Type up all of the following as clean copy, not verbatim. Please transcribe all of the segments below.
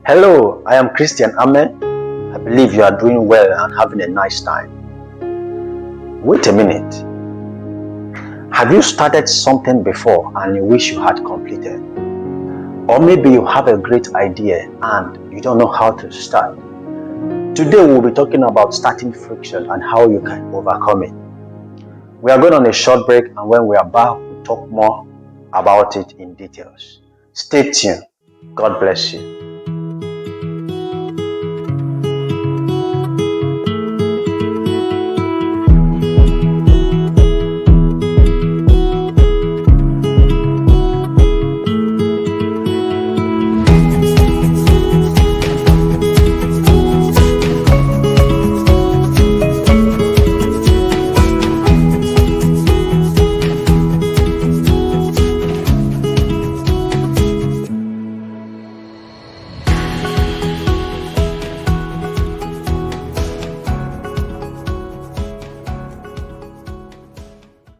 Hello, I am Christian Amen. I believe you are doing well and having a nice time. Wait a minute. Have you started something before and you wish you had completed? Or maybe you have a great idea and you don't know how to start. Today we'll be talking about starting friction and how you can overcome it. We are going on a short break, and when we are back, we'll talk more about it in details. Stay tuned. God bless you.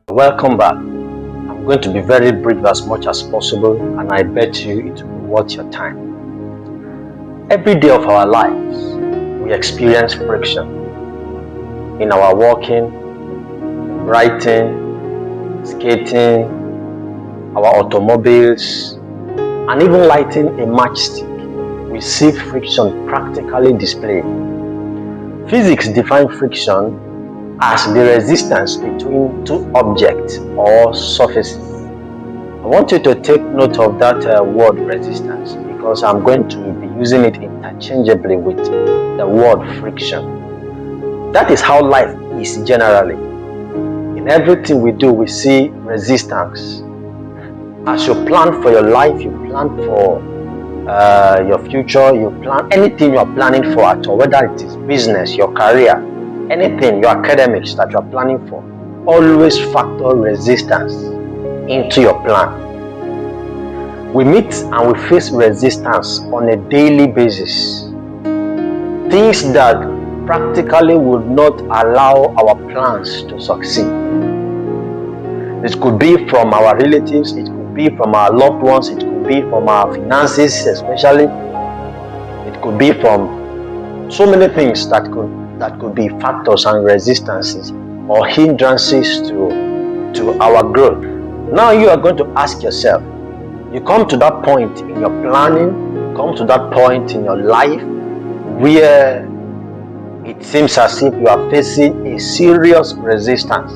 Welcome back. I'm going to be very brief as much as possible, and I bet you it will be worth your time. Every day of our lives, we experience friction in our walking, writing, skating, our automobiles, and even lighting a matchstick. We see friction practically displayed. Physics defines friction as the resistance between two objects or surfaces. I want you to take note of that word resistance, because I'm going to be using it interchangeably with the word friction. That is how life is generally. In everything we do, we see resistance. As you plan for your life, you plan for your future, you plan anything you are planning for at all, whether it is business, your career, anything, your academics that you are planning for, always factor resistance into your plan. We meet and we face resistance on a daily basis. Things that practically would not allow our plans to succeed. It could be from our relatives, it could be from our loved ones, it could be from our finances especially. It could be from so many things that could be factors and resistances or hindrances to our growth. Now you are going to ask yourself, you come to that point in your planning, you come to that point in your life where it seems as if you are facing a serious resistance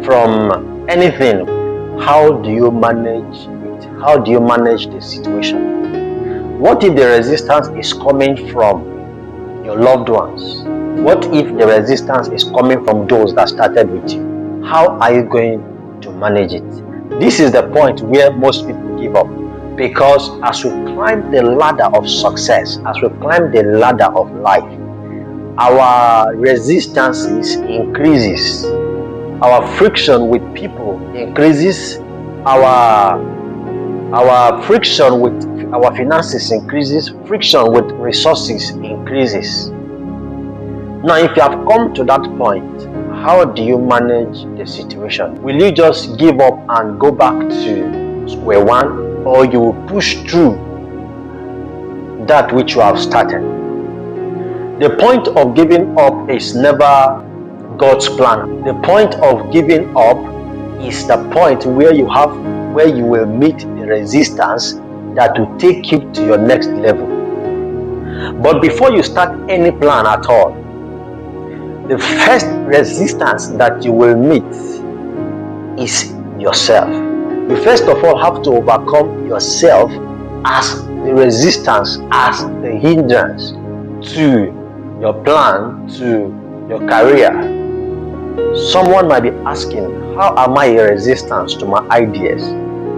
from anything. How do you manage it? How do you manage the situation? What if the resistance is coming from your loved ones? What if the resistance is coming from those that started with you? How are you going to manage it? This is the point where most people give up, because as we climb the ladder of success, as we climb the ladder of life, our resistances increases, our friction with people increases, our friction with our finances increases, friction with resources increases. Now, if you have come to that point, how do you manage the situation? Will you just give up and go back to square one, or you will push through that which you have started? The point of giving up is never God's plan. The point of giving up is the point where you will meet the resistance that will take you to your next level. But before you start any plan at all, the first resistance that you will meet is yourself. You first of all have to overcome yourself as the resistance, as the hindrance to your plan, to your career. Someone might be asking, how am I a resistance to my ideas?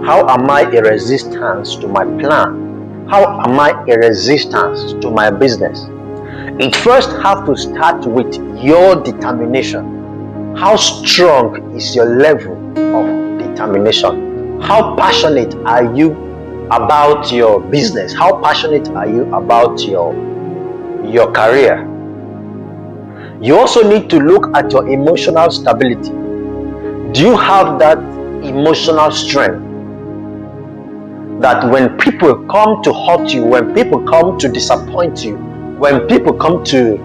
How am I a resistance to my plan? How am I a resistance to my business? It first has to start with your determination. How strong is your level of determination? How passionate are you about your business? How passionate are you about your career? You also need to look at your emotional stability. Do you have that emotional strength that when people come to hurt you, when people come to disappoint you, when people come to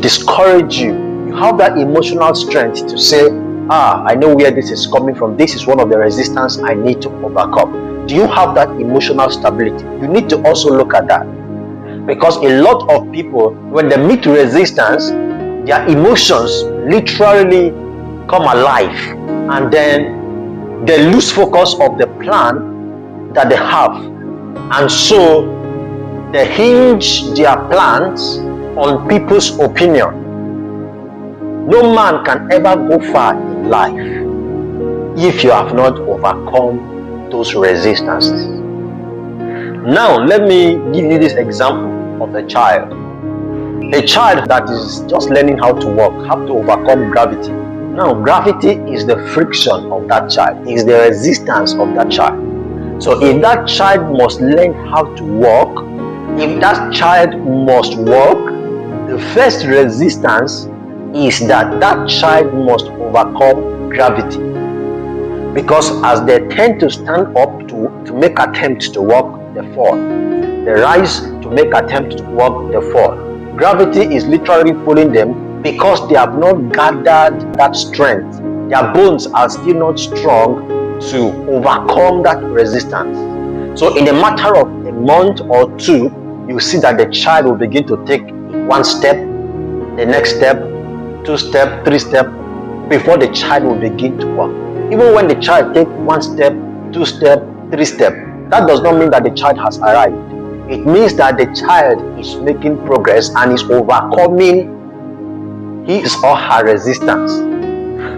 discourage you, you have that emotional strength to say, I know where this is coming from. This is one of the resistance I need to overcome. Do you have that emotional stability? You need to also look at that. Because a lot of people, when they meet resistance, their emotions literally come alive, and then they lose focus of the plan that they have. And so they hinge their plans on people's opinion. No man can ever go far in life if you have not overcome those resistances. Now, let me give you this example of a child. A child that is just learning how to walk have to overcome gravity. Now, gravity is the friction of that child, is the resistance of that child. So if that child must learn how to walk, if that child must walk, the first resistance is that that child must overcome gravity. Because as they tend to stand up to make attempts to walk, they fall. They rise to make attempts to walk, they fall. Gravity is literally pulling them because they have not gathered that strength. Their bones are still not strong to overcome that resistance. So in a matter of a month or two, you see that the child will begin to take one step, the next step, 2 steps, 3 steps, before the child will begin to walk. Even when the child takes 1 step, 2 steps, 3 steps, that does not mean that the child has arrived. It means that the child is making progress and is overcoming his or her resistance.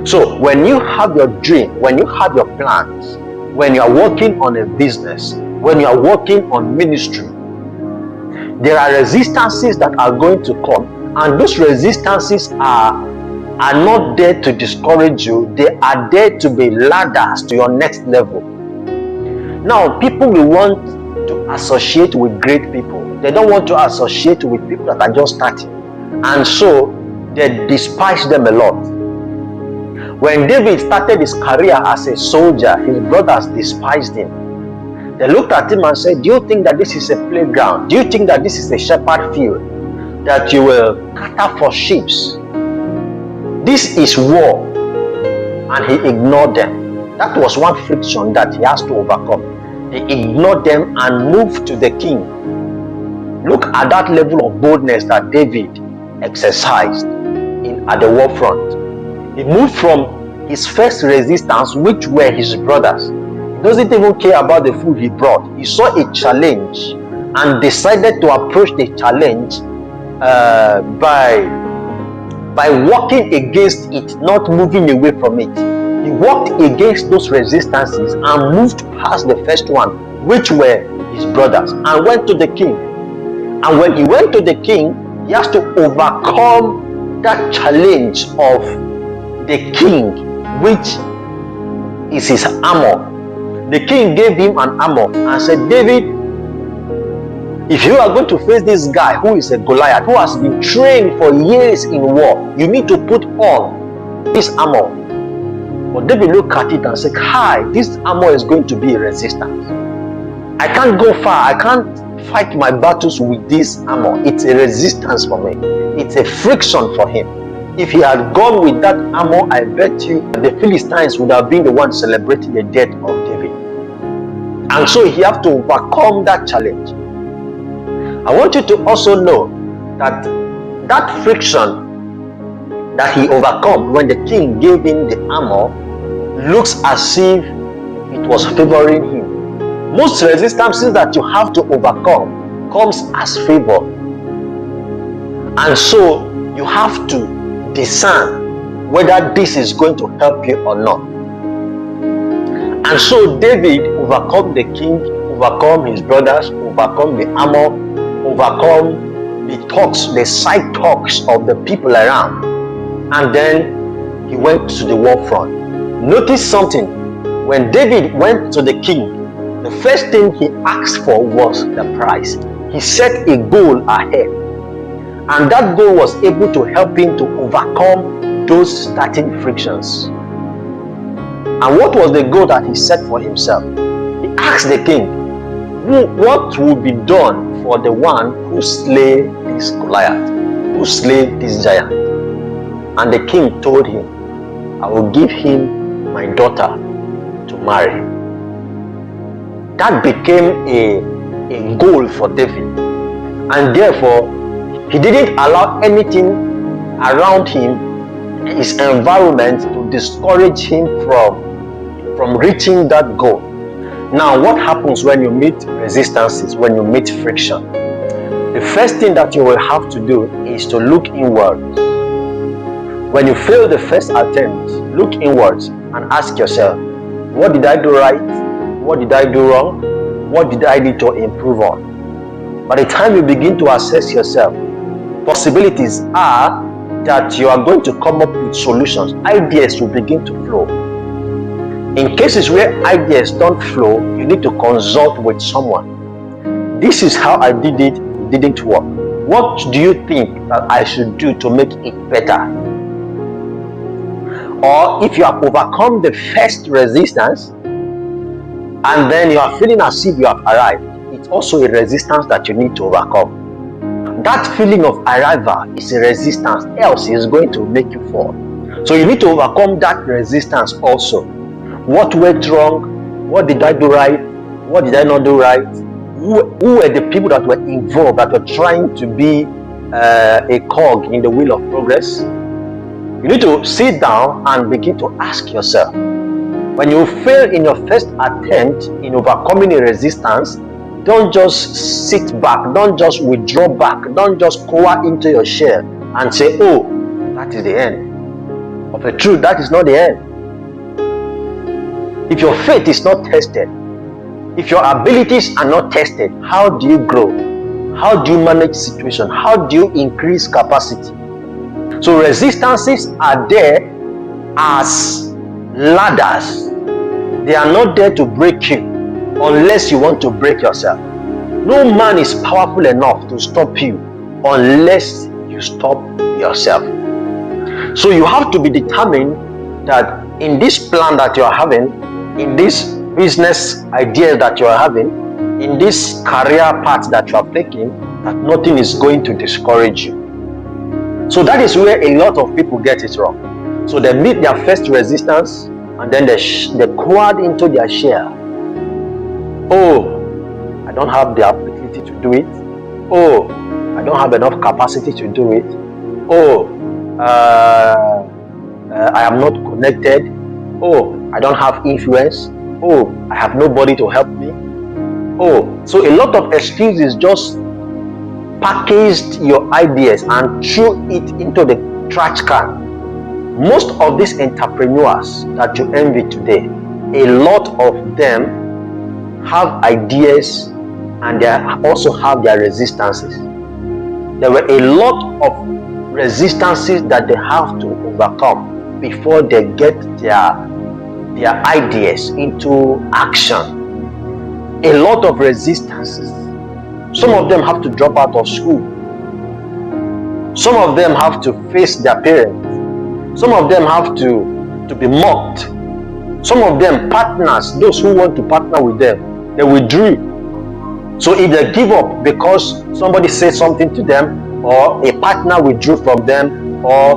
So when you have your dream, when you have your plans, when you are working on a business, when you are working on ministry, there are resistances that are going to come, and those resistances are not there to discourage you. They are there to be ladders to your next level. Now, people will want to associate with great people. They don't want to associate with people that are just starting, and so they despise them a lot. When David started his career as a soldier, his brothers despised him. They looked at him and said, do you think that this is a playground? Do you think that this is a shepherd field that you will cater for sheep? This is war. And he ignored them. That was one friction that he has to overcome. He ignored them and moved to the king. Look at that level of boldness that David exercised at the war front. He moved from his first resistance, which were his brothers. He doesn't even care about the food he brought. He saw a challenge and decided to approach the challenge by walking against it, not moving away from it. He walked against those resistances and moved past the first one, which were his brothers, and went to the king. And when he went to the king, he has to overcome that challenge of the king, which is his armor. The king gave him an armor and said, David, if you are going to face this guy who is a Goliath, who has been trained for years in war, you need to put on this armor. But David looked at it and said, hi, this armor is going to be a resistance. I can't go far. I can't fight my battles with this armor. It's a resistance for me. It's a friction for him. If he had gone with that armor, I bet you the Philistines would have been the ones celebrating the death of David. And so he had to overcome that challenge. I want you to also know that that friction that he overcome when the king gave him the armor looks as if it was favoring him. Most resistances that you have to overcome comes as favor. And so you have to discern whether this is going to help you or not. And so David overcome the king, overcome his brothers, overcome the armor, overcome the talks, the side talks of the people around. And then he went to the war front. Notice something. When David went to the king, the first thing he asked for was the prize. He set a goal ahead. And that goal was able to help him to overcome those starting frictions. And what was the goal that he set for himself? He asked the king, what will be done for the one who slay this Goliath, who slay this giant? And the king told him, I will give him my daughter to marry. That became a goal for David, and therefore he didn't allow anything around him, his environment, to discourage him from reaching that goal. Now, what happens when you meet resistances, when you meet friction? The first thing that you will have to do is to look inwards. When you fail the first attempt, look inwards and ask yourself, what did I do right? What did I do wrong? What did I need to improve on? By the time you begin to assess yourself, possibilities are that you are going to come up with solutions. Ideas will begin to flow. In cases where ideas don't flow, you need to consult with someone. This is how I did it, it didn't work. What do you think that I should do to make it better? Or if you have overcome the first resistance and then you are feeling as if you have arrived, it's also a resistance that you need to overcome. That feeling of arrival is a resistance, else it's going to make you fall. So you need to overcome that resistance also. What went wrong? What did I do right? What did I not do right? Who were the people that were involved, that were trying to be a cog in the wheel of progress? You need to sit down and begin to ask yourself, when you fail in your first attempt in overcoming a resistance, don't just sit back, don't just withdraw back, don't just cower into your shell and say, oh, that is the end. Of the truth, that is not the end. If your faith is not tested, if your abilities are not tested, how do you grow? How do you manage situation? How do you increase capacity? So resistances are there as ladders. They are not there to break you unless you want to break yourself. No man is powerful enough to stop you unless you stop yourself. So you have to be determined that in this plan that you are having, in this business idea that you are having, in this career path that you are taking, that nothing is going to discourage you. So that is where a lot of people get it wrong. So they meet their first resistance and then they crowd into their share. Oh, I don't have the ability to do it. Oh, I don't have enough capacity to do it. Oh, I am not connected. Oh, I don't have influence. Oh, I have nobody to help me. Oh, so a lot of excuses just packaged your ideas and threw it into the trash can. Most of these entrepreneurs that you envy today, a lot of them have ideas and they also have their resistances. There were a lot of resistances that they have to overcome before they get their ideas into action. A lot of resistances. Some of them have to drop out of school. Some of them have to face their parents. Some of them have to be mocked. Some of them, partners, those who want to partner with them, they withdrew. So if they give up because somebody said something to them, or a partner withdrew from them, or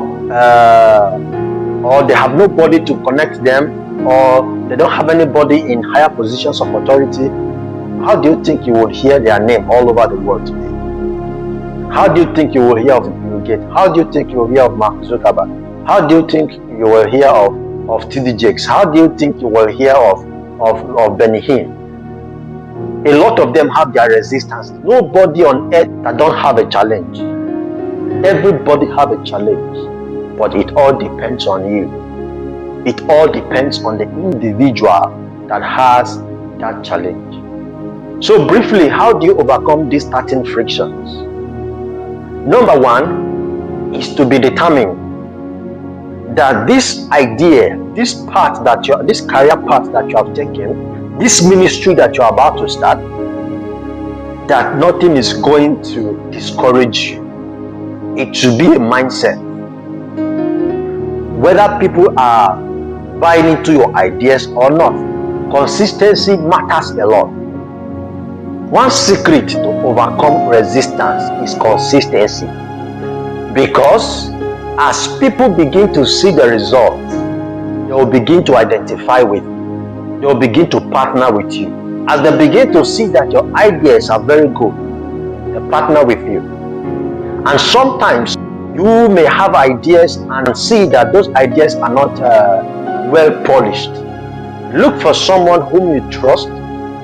they have nobody to connect them, or they don't have anybody in higher positions of authority, how do you think you would hear their name all over the world today? How do you think you will hear of Bill Gates? How do you think you will hear of Mark Zuckerberg? How do you think you will hear of T.D. Jakes? How do you think you will hear of Benny Hinn? A lot of them have their resistance. Nobody on earth that don't have a challenge. Everybody have a challenge, but it all depends on you. It all depends on the individual that has that challenge. So briefly, how do you overcome these 13 frictions? Number one is to be determined that this idea, this path that this career path that you have taken, this ministry that you are about to start, that nothing is going to discourage you. It should be a mindset. Whether people are buying into your ideas or not, consistency matters a lot. One secret to overcome resistance is consistency. Because as people begin to see the results, they will begin to identify with you. They will begin to partner with you. As they begin to see that your ideas are very good, they partner with you. And sometimes you may have ideas and see that those ideas are not well polished. Look for someone whom you trust.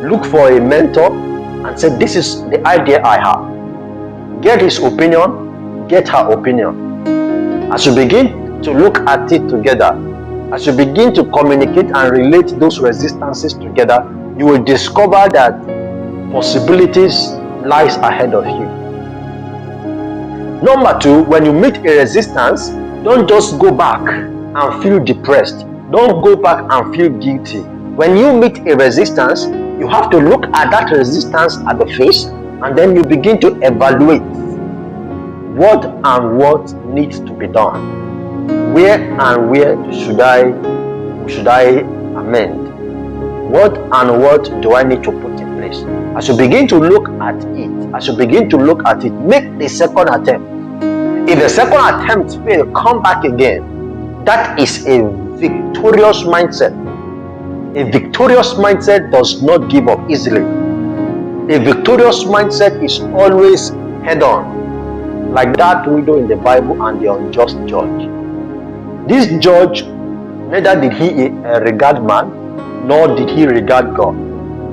Look for a mentor and say, this is the idea I have. Get his opinion, get her opinion. As you begin to look at it together, as you begin to communicate and relate those resistances together, you will discover that possibilities lies ahead of you. Number two, when you meet a resistance, don't just go back and feel depressed. Don't go back and feel guilty. When you meet a resistance, you have to look at that resistance at the face, and then you begin to evaluate what and what needs to be done. Where and where should I amend? What and what do I need to put in place? As you begin to look at it, make the second attempt. If the second attempt fails, come back again. That is a victorious mindset. A victorious mindset does not give up easily. A victorious mindset is always head on, like that widow in the Bible and the unjust judge. This judge, neither did he regard man, nor did he regard God.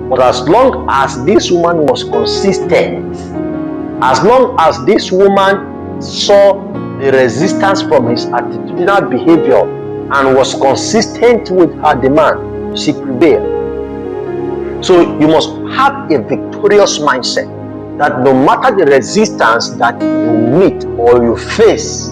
But as long as this woman was consistent, as long as this woman saw the resistance from his attitudinal behavior and was consistent with her demand, she prevailed. So you must have a victorious mindset that no matter the resistance that you meet or you face,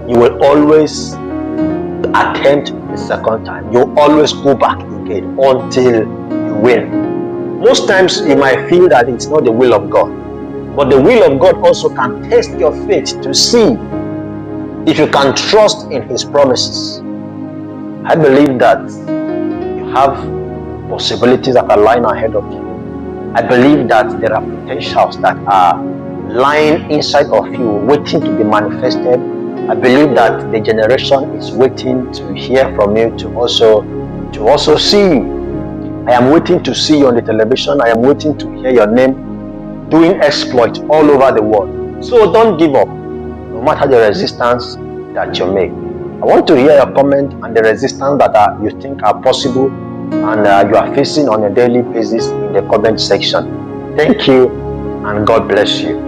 you will always attempt the second time. You always go back again until you win. Most times you might feel that it's not the will of God, but the will of God also can test your faith to see if you can trust in His promises. I believe that you have possibilities that are lying ahead of you. I believe that there are potentials that are lying inside of you, waiting to be manifested. I believe that the generation is waiting to hear from you, to also see you. I am waiting to see you on the television. I am waiting to hear your name doing exploits all over the world. So don't give up, no matter the resistance that you make. I want to hear your comment on the resistance that you think are possible and you are facing on a daily basis in the comment section. Thank you and God bless you.